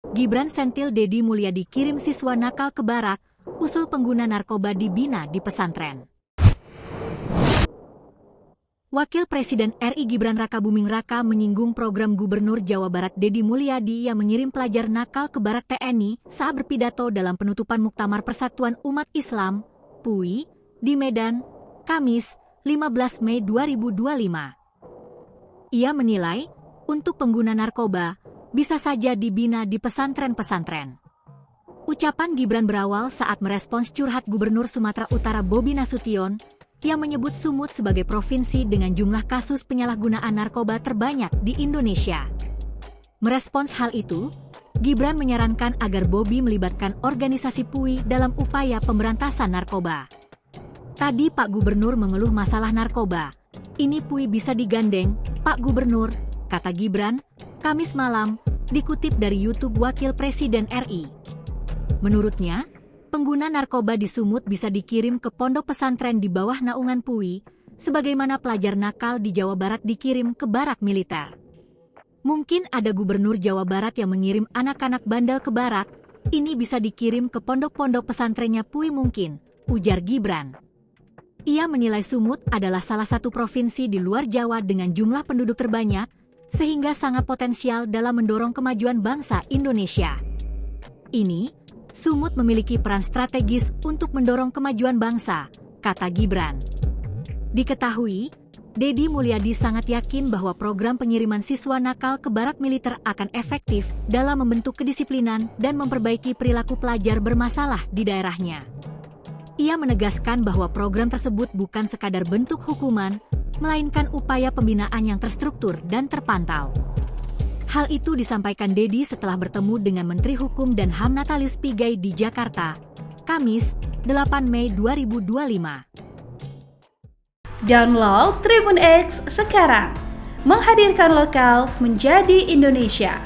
Gibran sentil Deddy Mulyadi kirim siswa nakal ke barak, usul pengguna narkoba dibina di pesantren. Wakil Presiden RI Gibran Rakabuming Raka menyinggung program Gubernur Jawa Barat Deddy Mulyadi yang mengirim pelajar nakal ke barak TNI saat berpidato dalam penutupan Muktamar Persatuan Umat Islam, PUI, di Medan, Kamis, 15 Mei 2025. Ia menilai, untuk pengguna narkoba, bisa saja dibina di pesantren-pesantren. Ucapan Gibran berawal saat merespons curhat Gubernur Sumatera Utara Bobi Nasution yang menyebut Sumut sebagai provinsi dengan jumlah kasus penyalahgunaan narkoba terbanyak di Indonesia. Merespons hal itu, Gibran menyarankan agar Bobi melibatkan organisasi PUI dalam upaya pemberantasan narkoba. Tadi Pak Gubernur mengeluh masalah narkoba. Ini PUI bisa digandeng, Pak Gubernur, kata Gibran, Kamis malam, dikutip dari YouTube Wakil Presiden RI. Menurutnya, pengguna narkoba di Sumut bisa dikirim ke pondok pesantren di bawah naungan PUI, sebagaimana pelajar nakal di Jawa Barat dikirim ke barak militer. Mungkin ada gubernur Jawa Barat yang mengirim anak-anak bandel ke barak, ini bisa dikirim ke pondok-pondok pesantrennya PUI mungkin, ujar Gibran. Ia menilai Sumut adalah salah satu provinsi di luar Jawa dengan jumlah penduduk terbanyak, sehingga sangat potensial dalam mendorong kemajuan bangsa Indonesia. Ini, Sumut memiliki peran strategis untuk mendorong kemajuan bangsa, kata Gibran. Diketahui, Deddy Mulyadi sangat yakin bahwa program pengiriman siswa nakal ke barak militer akan efektif dalam membentuk kedisiplinan dan memperbaiki perilaku pelajar bermasalah di daerahnya. Ia menegaskan bahwa program tersebut bukan sekadar bentuk hukuman, melainkan upaya pembinaan yang terstruktur dan terpantau. Hal itu disampaikan Deddy setelah bertemu dengan Menteri Hukum dan HAM Natalius Pigai di Jakarta, Kamis, 8 Mei 2025. Download Tribun X sekarang, menghadirkan lokal menjadi Indonesia.